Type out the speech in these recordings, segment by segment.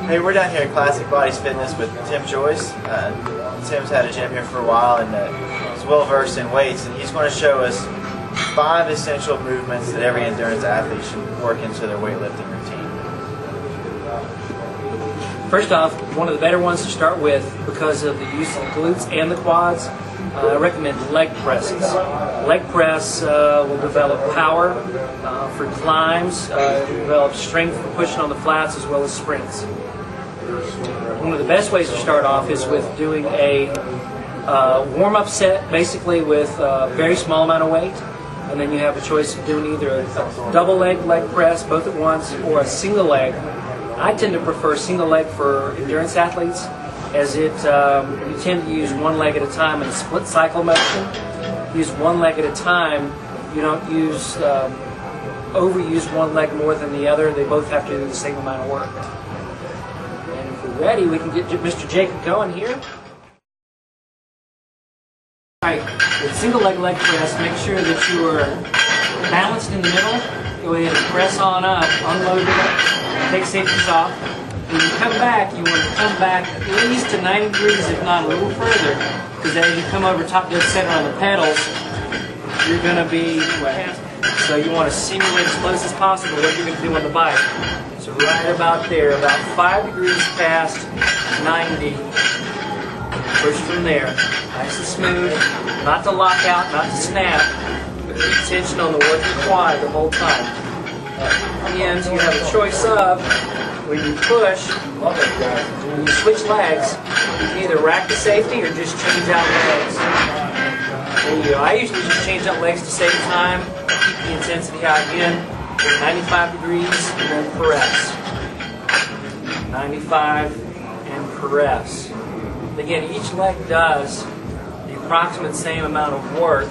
Hey, we're down here at Classic Bodies Fitness with Tim Joyce. Tim's had a gym here for a while and is well versed in weights, and he's going to show us 5 essential movements that every endurance athlete should work into their weightlifting routine. First off, one of the better ones to start with because of the use of the glutes and the quads, I recommend leg presses. Leg press will develop power for climbs, develop strength for pushing on the flats as well as sprints. One of the best ways to start off is with doing a warm-up set, basically with a very small amount of weight, and then you have a choice of doing either a double leg press, both at once, or a single leg. I tend to prefer single leg for endurance athletes, as you tend to use one leg at a time in a split cycle motion. Use one leg at a time. You don't overuse one leg more than the other. They both have to do the same amount of work. And if we're ready, we can get Mr. Jacob going here. Alright, with single leg press, make sure that you are balanced in the middle. Go ahead and press on up, unload it, take safeties off. When you come back, you want to come back at least to 90 degrees, if not a little further, because as you come over top dead center on the pedals, you're going to be wet. So you want to simulate as close as possible what you're going to do on the bike. So right about there, about 5 degrees past 90. Push from there. Nice and smooth. Not to lock out, not to snap, but keep tension on the working quad the whole time. And you have a choice of, when you push, when you switch legs, you can either rack the safety or just change out legs. I usually just change out legs to save time, keep the intensity high again, 95 degrees, and then press. 95 and press. Again, each leg does the approximate same amount of work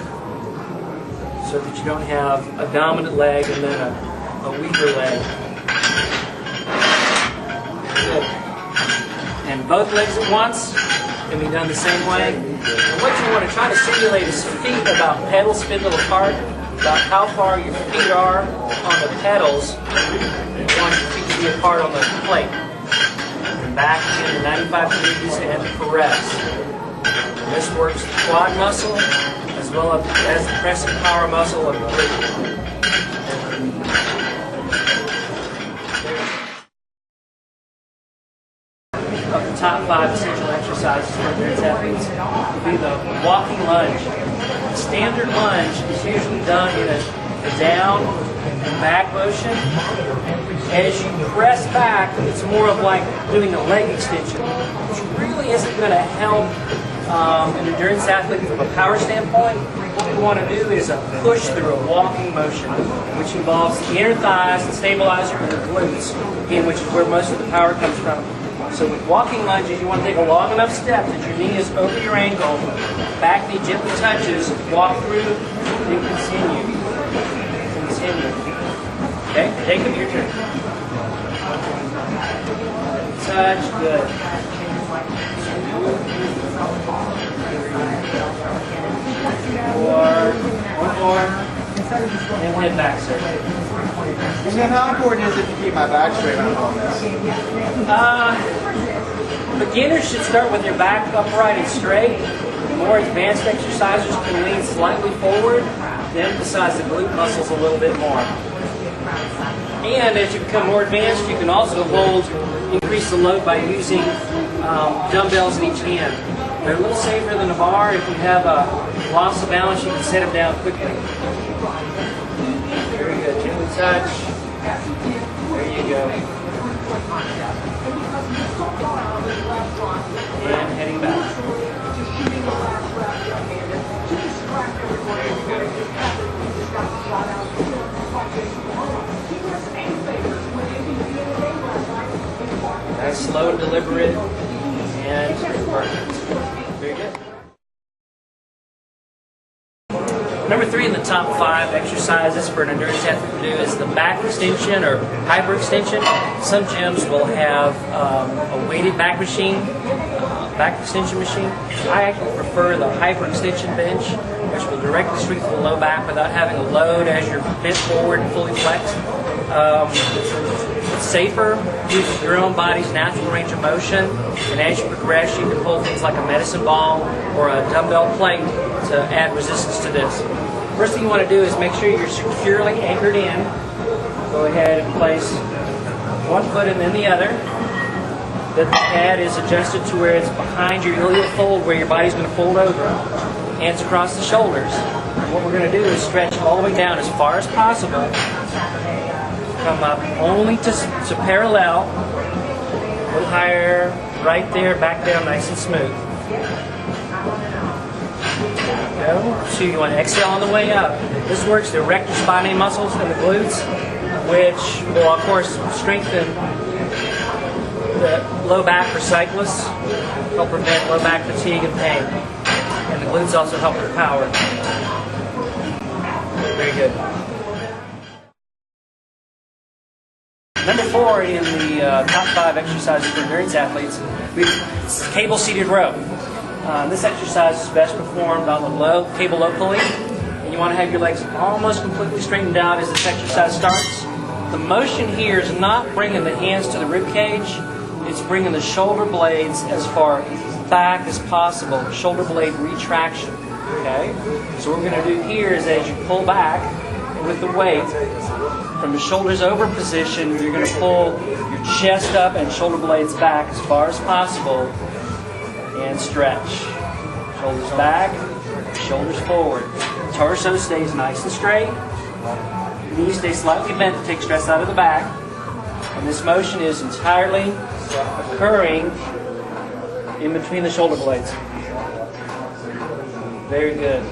so that you don't have a dominant leg and then a weaker leg. Good. And both legs at once can be done the same way. And what you want to try to simulate is feet about pedal spindle apart, about how far your feet are on the pedals. You want your feet to be apart on the plate. And back into 95 degrees and press. And this works the quad muscle as well as the pressing power muscle of the glute. Of the top 5 essential exercises for endurance athletes would be the walking lunge. The standard lunge is usually done in a down and back motion. As you press back, it's more of like doing a leg extension, which really isn't going to help an endurance athlete from a power standpoint. What we want to do is a push through a walking motion, which involves the inner thighs, the stabilizer, and the glutes, again, which is where most of the power comes from. So with walking lunges, you want to take a long enough step that your knee is over your ankle, back knee gently touches, walk through, and continue. Continue. Okay, Jacob, your turn. Touch, good. One more. And head back, sir. And then how important is it to keep my back straight when I'm on this? Beginners should start with your back upright and straight. The more advanced exercisers can lean slightly forward to emphasize the glute muscles a little bit more. And as you become more advanced, you can also increase the load by using dumbbells in each hand. They're a little safer than a bar. If you have a loss of balance, you can set them down quickly. Very good. Gently touch. There you go. And heading back. Nice, slow and deliberate, and perfect. Very good. Number 3 in the top 5 exercises for an endurance athlete to do is the back extension or hyperextension. Some gyms will have a weighted back machine, back extension machine. I actually prefer the hyperextension bench, which will directly strengthen the low back without having a load as you're bent forward and fully flexed. It's safer using your own body's natural range of motion, and as you progress, you can pull things like a medicine ball or a dumbbell plate to add resistance to this. First thing you want to do is make sure you're securely anchored in. Go ahead and place one foot and then the other. That the pad is adjusted to where it's behind your iliac fold, where your body's going to fold over. Hands across the shoulders. And what we're going to do is stretch all the way down as far as possible. Come up only to parallel. A little higher, right there, back down nice and smooth. Go. So you want to exhale on the way up. This works the erector spinae muscles and the glutes, which will of course strengthen the low back for cyclists, help prevent low back fatigue and pain. And the glutes also help with power. Very good. Number 4 in the top 5 exercises for endurance athletes, it's cable-seated row. This exercise is best performed on the cable low pulley. And you want to have your legs almost completely straightened out as this exercise starts. The motion here is not bringing the hands to the rib cage. It's bringing the shoulder blades as far back as possible. Shoulder blade retraction. Okay? So what we're going to do here is as you pull back with the weight, from the shoulders over position, you're going to pull your chest up and shoulder blades back as far as possible and stretch. Shoulders back, shoulders forward. Torso stays nice and straight. Knees stay slightly bent to take stress out of the back. And this motion is entirely occurring in between the shoulder blades. Very good.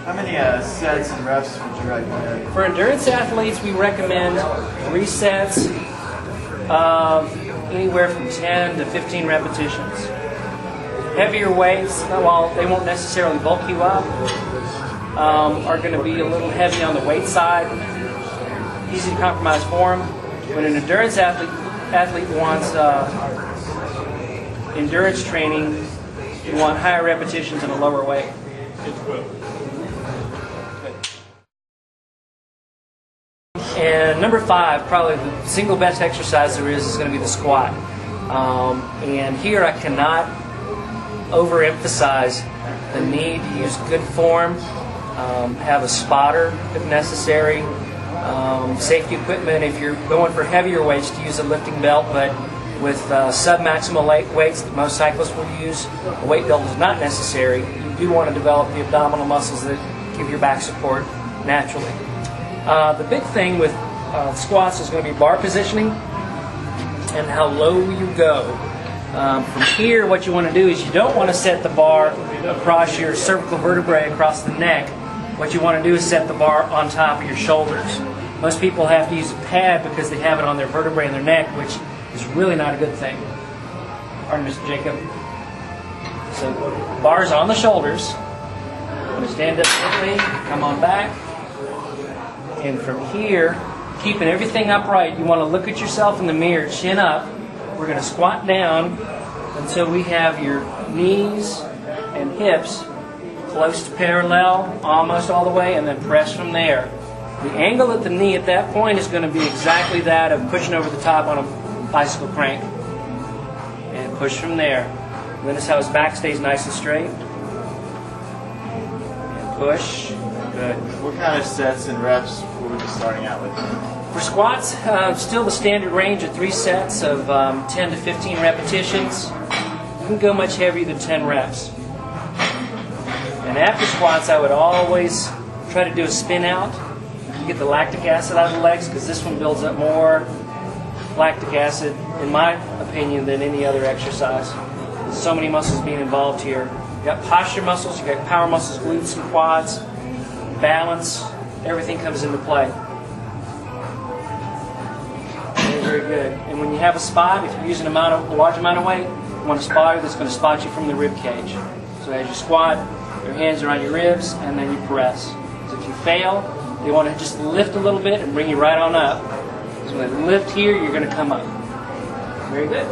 How many sets and reps would you recommend? For endurance athletes, we recommend 3 sets of anywhere from 10 to 15 repetitions. Heavier weights, while they won't necessarily bulk you up, are going to be a little heavy on the weight side, easy to compromise for them. When an endurance athlete wants endurance training, you want higher repetitions and a lower weight. And number 5, probably the single best exercise there is going to be the squat. And here I cannot overemphasize the need to use good form, have a spotter if necessary, safety equipment if you're going for heavier weights to use a lifting belt, but with sub-maximal weights that most cyclists will use, a weight belt is not necessary. You do want to develop the abdominal muscles that give your back support naturally. The big thing with squats is going to be bar positioning and how low you go. From here, what you want to do is you don't want to set the bar across your cervical vertebrae, across the neck. What you want to do is set the bar on top of your shoulders. Most people have to use a pad because they have it on their vertebrae and their neck, which is really not a good thing. Pardon, Mr. Jacob. So, bars on the shoulders. I'm going to stand up quickly, come on back. And from here, keeping everything upright, you want to look at yourself in the mirror, chin up. We're going to squat down until we have your knees and hips close to parallel, almost all the way, and then press from there. The angle at the knee at that point is going to be exactly that of pushing over the top on a bicycle crank. And push from there. Notice how his back stays nice and straight. And push. Good. What kind of sets and reps would we be starting out with? For squats, still the standard range of 3 sets of 10 to 15 repetitions. You can go much heavier than 10 reps. And after squats, I would always try to do a spin out. Get the lactic acid out of the legs, because this one builds up more lactic acid, in my opinion, than any other exercise. There's so many muscles being involved here. You've got posture muscles, you've got power muscles, glutes and quads, balance, everything comes into play. Very, very good. And when you have a spot, if you're using a large amount of weight, you want a spotter that's going to spot you from the rib cage. So as you squat, your hands are on your ribs, and then you press. So if you fail, you want to just lift a little bit and bring you right on up. So when you lift here, you're going to come up. Very good.